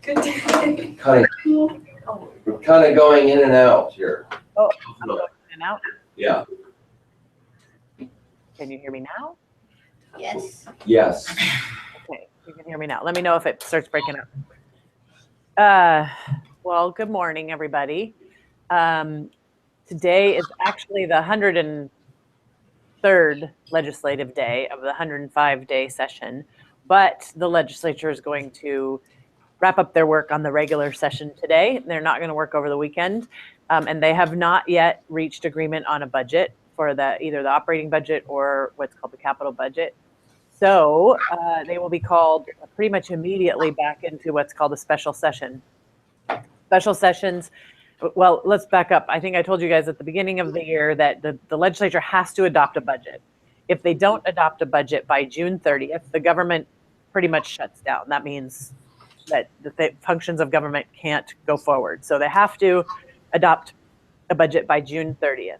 Good day. We're kind of going in and out here. Oh, I'm going in and out. Yeah. Can you hear me now? Yes. Yes. Okay, you can hear me now. Let me know if it starts breaking up. Well, good morning, everybody. Today is actually the 103rd legislative day of the 105-day session, but the legislature is going to wrap up their work on the regular session today. They're not going to work over the weekend, and they have not yet reached agreement on a budget for either the operating budget or what's called the capital budget. So they will be called pretty much immediately back into what's called a special session. Special sessions, well, let's back up. I think I told you guys at the beginning of the year that the legislature has to adopt a budget. If they don't adopt a budget by June 30th, the government pretty much shuts down. That means that the functions of government can't go forward. So they have to adopt a budget by June 30th.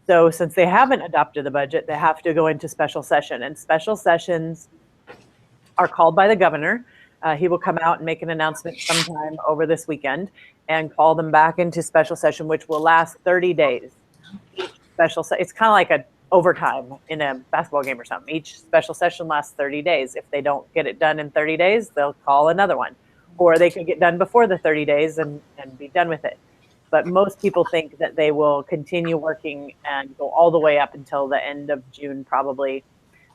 So since they haven't adopted the budget, they have to go into special session. And special sessions are called by the governor. He will come out and make an announcement sometime over this weekend and call them back into special session, which will last 30 days. It's kind of like an overtime in a basketball game or something. Each special session lasts 30 days. If they don't get it done in 30 days, they'll call another one. Or they could get done before the 30 days and be done with it. But most people think that they will continue working and go all the way up until the end of June, probably,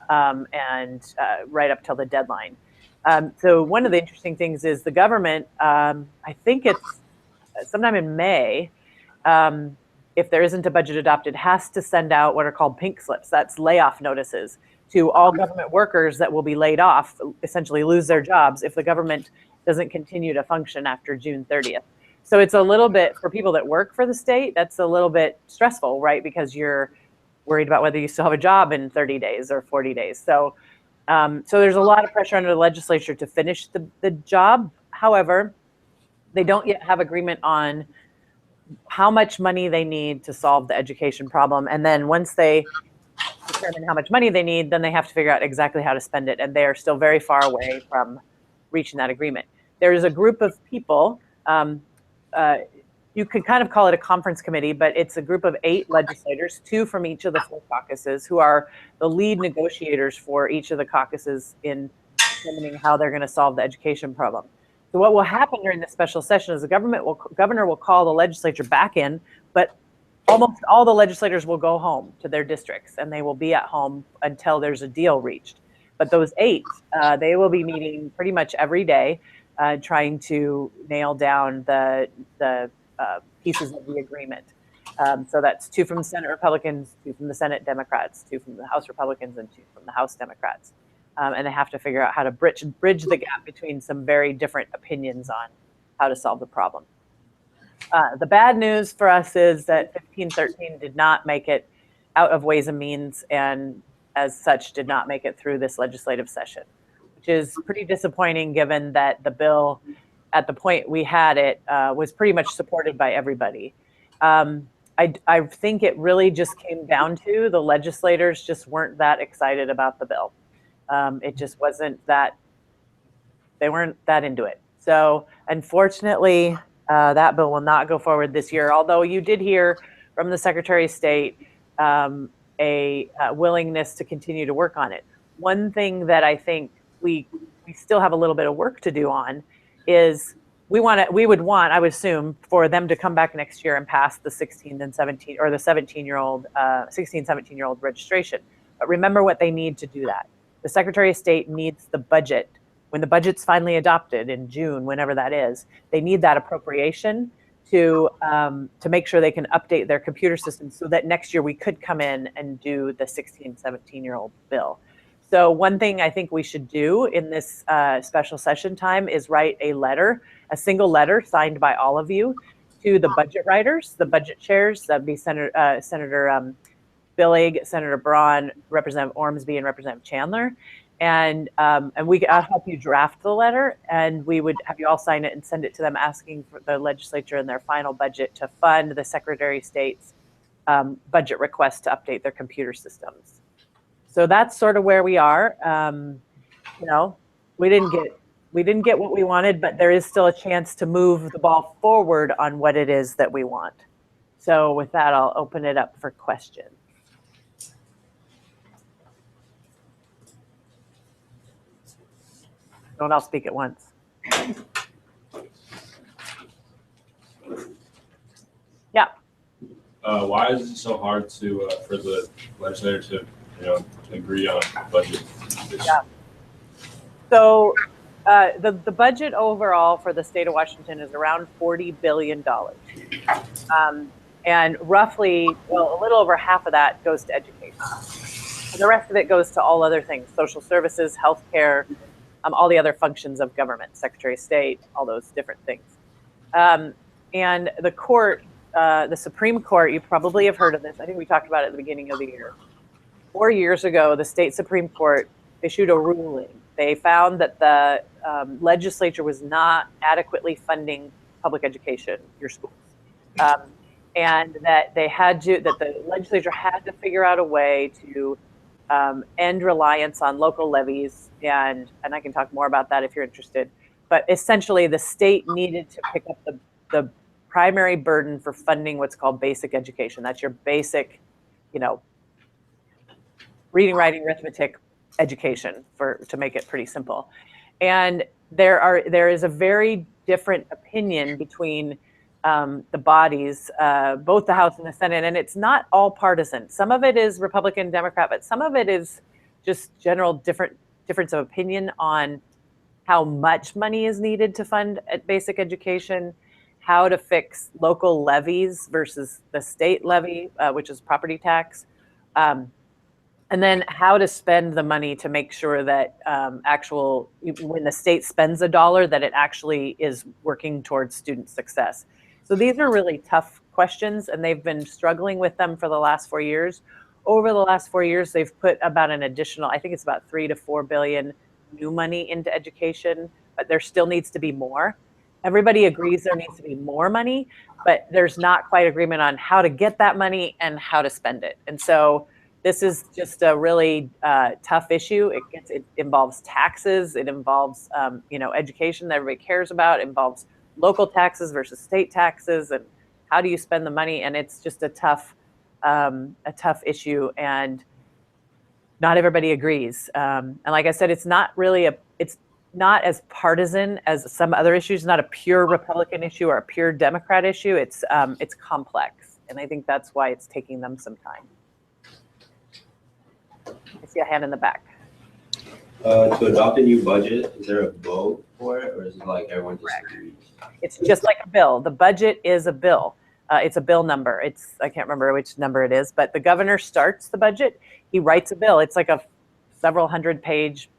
and right up till the deadline. So one of the interesting things is the government, I think it's sometime in May, if there isn't a budget adopted, has to send out what are called pink slips. That's layoff notices to all government workers that will be laid off, essentially lose their jobs if the government doesn't continue to function after June 30th. So it's a little bit, for people that work for the state, that's a little bit stressful, right? Because you're worried about whether you still have a job in 30 days or 40 days. So there's a lot of pressure under the legislature to finish the job. However, they don't yet have agreement on how much money they need to solve the education problem. And then once they determine how much money they need, then they have to figure out exactly how to spend it. And they are still very far away from reaching that agreement. There is a group of people, you could kind of call it a conference committee, but it's a group of 8 legislators, 2 from each of the 4 caucuses, who are the lead negotiators for each of the caucuses in determining how they're going to solve the education problem. So what will happen during the special session is the governor will call the legislature back in, but almost all the legislators will go home to their districts, and they will be at home until there's a deal reached. But those 8, they will be meeting pretty much every day, trying to nail down the pieces of the agreement. So that's 2 from the Senate Republicans, 2 from the Senate Democrats, 2 from the House Republicans, and 2 from the House Democrats. And they have to figure out how to bridge the gap between some very different opinions on how to solve the problem. The bad news for us is that 1513 did not make it out of Ways and Means, and as such did not make it through this legislative session, which is pretty disappointing given that the bill at the point we had it was pretty much supported by everybody. I think it really just came down to the legislators just weren't that excited about the bill. It just wasn't that, they weren't that into it. So unfortunately, that bill will not go forward this year, although you did hear from the Secretary of State a willingness to continue to work on it. One thing that I think we still have a little bit of work to do on is we would want, I would assume, for them to come back next year and pass the 16 and 17 or the 17-year-old registration. But remember what they need to do that. The Secretary of State needs the budget. When the budget's finally adopted in June, whenever that is, they need that appropriation to make sure they can update their computer systems so that next year we could come in and do the 16, 17-year-old bill. So one thing I think we should do in this special session time is write a letter, a single letter signed by all of you to the budget writers, the budget chairs, that'd be Senator Billig, Senator Braun, Representative Ormsby, and Representative Chandler. And I'll help you draft the letter, and we would have you all sign it and send it to them, asking for the legislature in their final budget to fund the Secretary of State's budget request to update their computer systems. So that's sort of where we are. We didn't get we didn't get what we wanted, but there is still a chance to move the ball forward on what it is that we want. So with that, I'll open it up for questions. Don't all speak at once. Yeah. Why is it so hard to for the legislator to agree on a budget? Yeah. So the budget overall for the state of Washington is around $40 billion. And roughly, well, a little over half of that goes to education. And the rest of it goes to all other things, social services, healthcare, all the other functions of government, Secretary of State, all those different things. And the court, the Supreme Court, you probably have heard of this. I think we talked about it at the beginning of the year. 4 years ago, the state Supreme Court issued a ruling. They found that the legislature was not adequately funding public education, your schools. And that the legislature had to figure out a way to end reliance on local levies, and I can talk more about that if you're interested. But essentially, the state needed to pick up the primary burden for funding what's called basic education. That's your basic, reading, writing, arithmetic education, to make it pretty simple. And there is a very different opinion between the bodies, both the House and the Senate, and it's not all partisan. Some of it is Republican, Democrat, but some of it is just general difference of opinion on how much money is needed to fund basic education, how to fix local levies versus the state levy, which is property tax, and then how to spend the money to make sure that when the state spends $1, that it actually is working towards student success. So these are really tough questions, and they've been struggling with them for the last 4 years. Over the last 4 years, they've put about an additional, I think it's about $3 to $4 billion new money into education, but there still needs to be more. Everybody agrees there needs to be more money, but there's not quite agreement on how to get that money and how to spend it. And so this is just a really tough issue. It involves taxes. It involves education that everybody cares about. It involves local taxes versus state taxes, and how do you spend the money? And it's just a tough issue, and not everybody agrees. And like I said, it's not as partisan as some other issues. It's not a pure Republican issue or a pure Democrat issue. It's complex, and I think that's why it's taking them some time. I see a hand in the back. To adopt a new budget, is there a vote for it, or is it like everyone just agrees? It's just like a bill. The budget is a bill. It's a bill number. I can't remember which number it is, but the governor starts the budget. He writes a bill. It's like a several hundred-page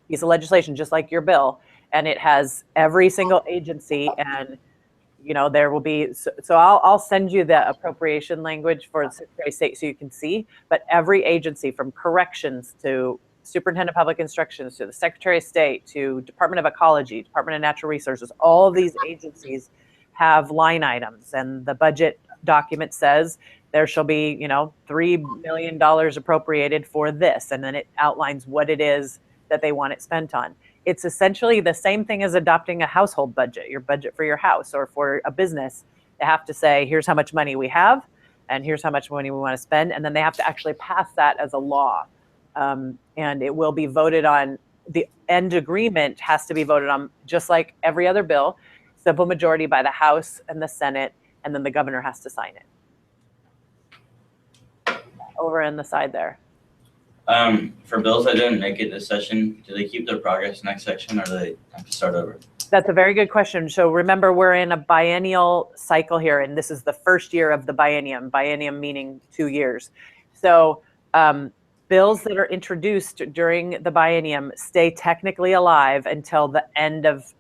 piece of legislation, just like your bill, and it has every single agency, and there will be. So I'll send you the appropriation language for the Secretary of State so you can see. But every agency, from corrections to Superintendent of Public Instructions to the Secretary of State to Department of Ecology, Department of Natural Resources, all of these agencies have line items, and the budget document says there shall be, $3 million appropriated for this, and then it outlines what it is that they want it spent on. It's essentially the same thing as adopting a household budget, your budget for your house or for a business. They have to say, here's how much money we have, and here's how much money we want to spend, and then they have to actually pass that as a law. And it will be voted on. The end agreement has to be voted on just like every other bill, simple majority by the House and the Senate, and then the governor has to sign it. Over in the side there. For bills that didn't make it this session, do they keep their progress next section, or do they have to start over? That's a very good question. So remember, we're in a biennial cycle here, and this is the first year of the biennium meaning 2 years. So bills that are introduced during the biennium stay technically alive until the end of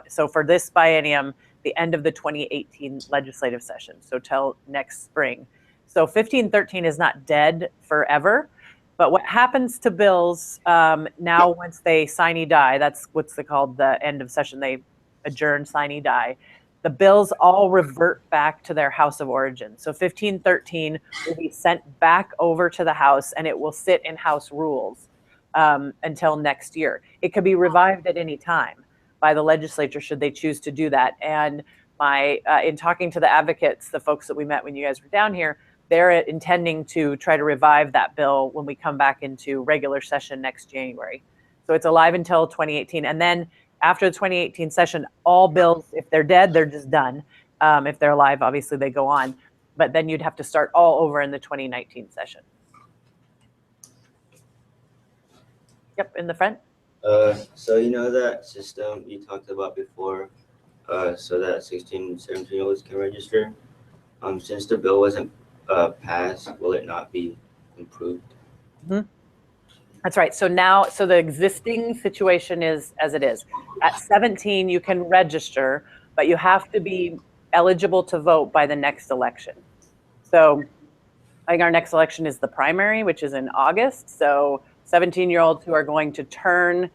so for this biennium, the end of the 2018 legislative session, so till next spring. So 1513 is not dead forever, but what happens to bills now once they sine die, that's what's called the end of session, they adjourn, sine die, the bills all revert back to their house of origin. So 1513 will be sent back over to the House, and it will sit in House rules. until next year. It could be revived at any time by the legislature should they choose to do that. And in talking to the advocates, the folks that we met when you guys were down here, they're intending to try to revive that bill when we come back into regular session next January. So it's alive until 2018. And then after the 2018 session, all bills, if they're dead, they're just done. If they're alive, obviously they go on. But then you'd have to start all over in the 2019 session. Yep, in the front. So you know that system you talked about before, so that 16, 17-year-olds can register? Since the bill wasn't passed, will it not be improved? Mm-hmm. That's right. So now, so the existing situation is as it is. At 17, you can register, but you have to be eligible to vote by the next election. So I think our next election is the primary, which is in August. So 17-year-olds who are going to turn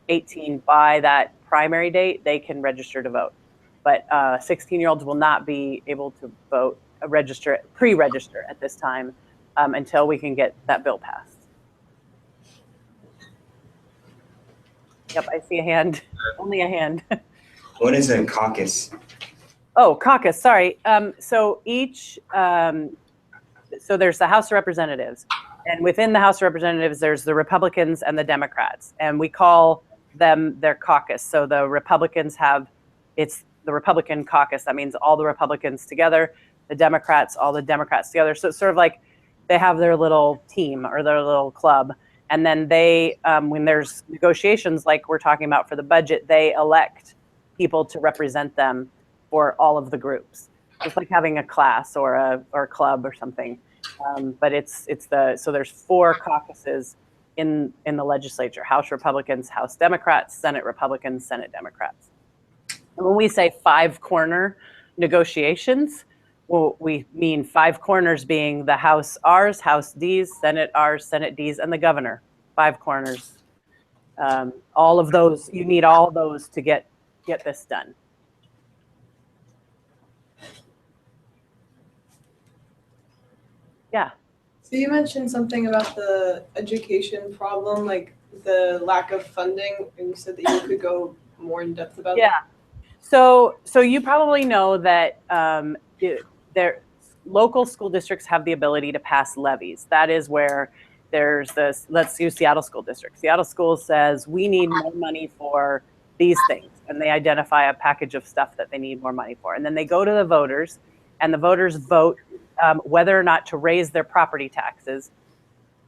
18 by that primary date, they can register to vote. But 16-year-olds will not be able to vote, pre-register at this time until we can get that bill passed. Yep, I see a hand, only a hand. What is a caucus? Oh, caucus, sorry. So there's the House of Representatives, and within the House of Representatives, there's the Republicans and the Democrats, and we call them their caucus. So the Republicans it's the Republican caucus. That means all the Republicans together, the Democrats, all the Democrats together. So it's sort of like they have their little team or their little club. And then they, when there's negotiations like we're talking about for the budget, they elect people to represent them for all of the groups. It's like having a class or a club or something. But so there's 4 caucuses in the legislature: House Republicans, House Democrats, Senate Republicans, Senate Democrats. And when we say 5-corner negotiations, well, we mean 5 corners being the House R's, House D's, Senate R's, Senate D's, and the governor. 5 corners. All of those, you need all those to get this done. Yeah. So you mentioned something about the education problem, like the lack of funding, and you said that you could go more in depth about that. Yeah. So you probably know that their local school districts have the ability to pass levies. That is where there's this, let's use Seattle School District. Seattle School says we need more money for these things, and they identify a package of stuff that they need more money for. And then they go to the voters, and the voters vote whether or not to raise their property taxes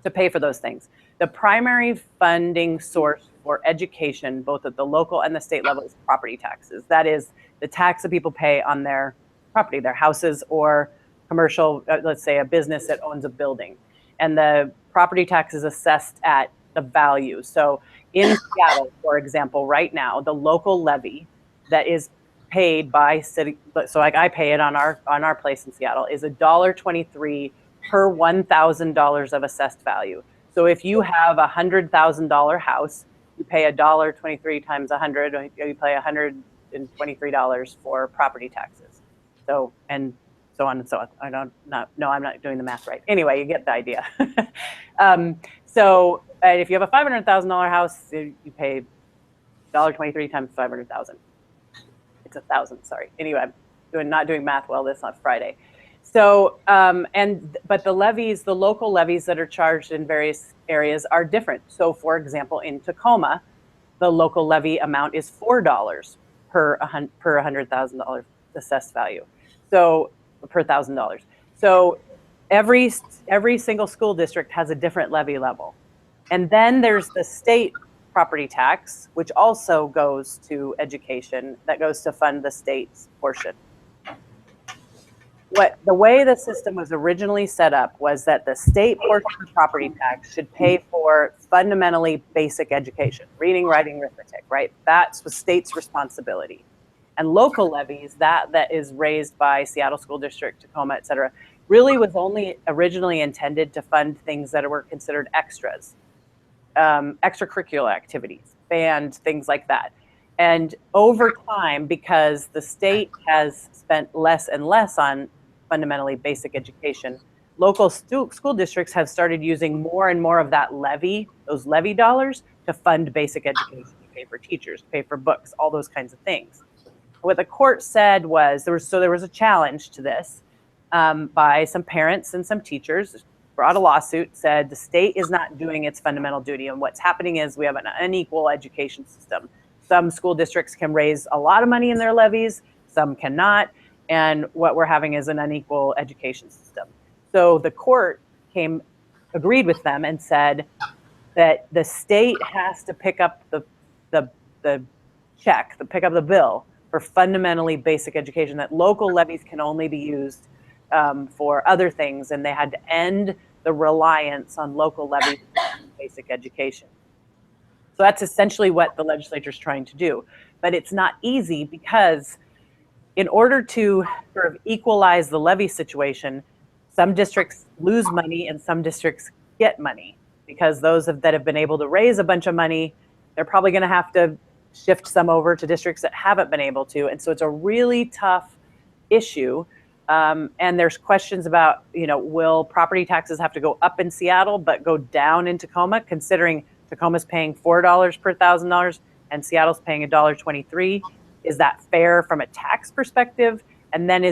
to pay for those things. The primary funding source for education, both at the local and the state level, is property taxes. That is the tax that people pay on their property, their houses or commercial, let's say a business that owns a building. And the property tax is assessed at the value. So in Seattle, for example, right now, the local levy that is paid by city, so like I pay it on our place in Seattle, is $1.23 per $1,000 of assessed value. So if you have a $100,000 house, you pay $1.23 times 100, you pay $123 for property taxes. So, and so on and so on. I'm not doing the math right. Anyway, you get the idea. So if you have a $500,000 house, you pay $1.23 times 500,000. It's 1,000, sorry. Anyway, I'm not doing math well this on Friday. So, but the levies, the local levies that are charged in various areas are different. So for example, in Tacoma, the local levy amount is $4 per $100,000 assessed value. So per $1,000. So every single school district has a different levy level. And then there's the state property tax, which also goes to education, that goes to fund the state's portion. The way the system was originally set up was that the state portion of property tax should pay for fundamentally basic education, reading, writing, arithmetic, right? That's the state's responsibility. And local levies, that is raised by Seattle School District, Tacoma, et cetera, really was only originally intended to fund things that were considered extras, extracurricular activities, band, things like that. And over time, because the state has spent less and less on fundamentally basic education, local school districts have started using more and more of that levy, those levy dollars, to fund basic education, to pay for teachers, to pay for books, all those kinds of things. What the court said was there was a challenge to this by some parents and some teachers, brought a lawsuit, said the state is not doing its fundamental duty, and what's happening is we have an unequal education system. Some school districts can raise a lot of money in their levies, some cannot, and what we're having is an unequal education system. So the court agreed with them and said that the state has to pick up the check, pick up the bill for fundamentally basic education, that local levies can only be used for other things, and they had to end the reliance on local levies for basic education. So that's essentially what the legislature is trying to do. But it's not easy because in order to sort of equalize the levy situation, some districts lose money and some districts get money, because those that have been able to raise a bunch of money, they're probably going to have to shift some over to districts that haven't been able to. And so it's a really tough issue. And there's questions about, will property taxes have to go up in Seattle but go down in Tacoma, considering Tacoma's paying $4 per $1,000 and Seattle's paying $1.23. Is that fair from a tax perspective? And then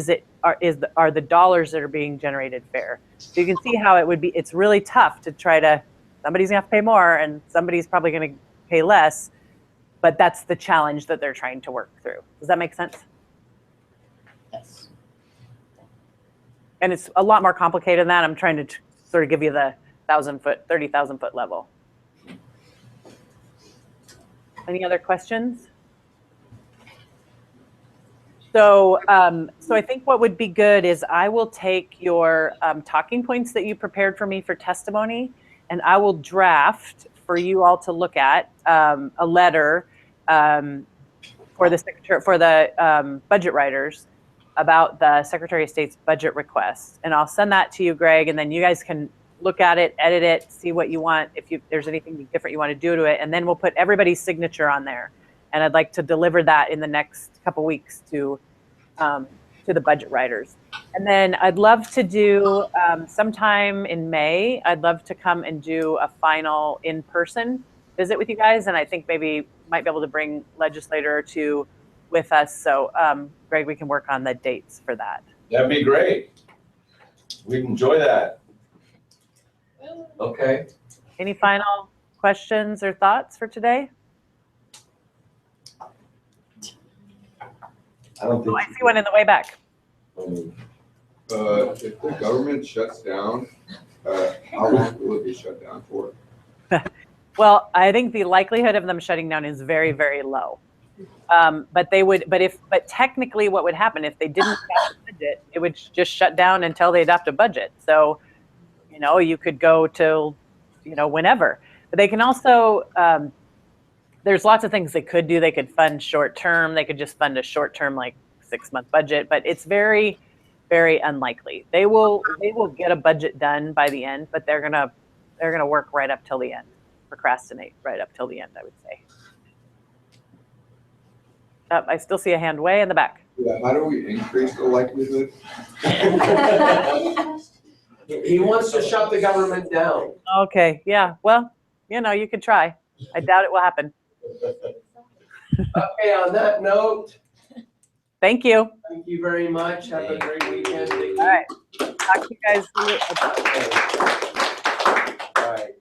are the dollars that are being generated fair? So you can see how it's really tough to somebody's gonna have to pay more and somebody's probably gonna pay less, but that's the challenge that they're trying to work through. Does that make sense? Yes. And it's a lot more complicated than that. I'm trying to sort of give you the 30,000 foot level. Any other questions? So I think what would be good is I will take your talking points that you prepared for me for testimony, and I will draft for you all to look at a letter for the budget writers about the Secretary of State's budget request. And I'll send that to you, Greg, and then you guys can look at it, edit it, see what you want, if there's anything different you want to do to it, and then we'll put everybody's signature on there. And I'd like to deliver that in the next couple weeks to the budget writers. And then I'd love to do sometime in May, I'd love to come and do a final in-person visit with you guys. And I think maybe might be able to bring legislator or two with us. So Greg, we can work on the dates for that. That'd be great. We'd enjoy that. Okay. Any final questions or thoughts for today? I don't think. Oh, I see one in the way back. If the government shuts down, how long will it be shut down for? Well, I think the likelihood of them shutting down is very, very low. But technically what would happen if they didn't adopt a budget, it would just shut down until they adopt a budget. So, you could go till, whenever. But they can also, there's lots of things they could do. They could fund short term. They could just fund a short term, like 6-month budget, but it's very, very unlikely. They will get a budget done by the end, but they're gonna work right up till the end, procrastinate right up till the end, I would say. I still see a hand way in the back. Yeah, how do we increase the likelihood? He wants to shut the government down. Okay, yeah, well, you could try. I doubt it will happen. Okay, on that note, Thank you. thank you very much. Have a great weekend. All right, talk to you guys. Okay. All right.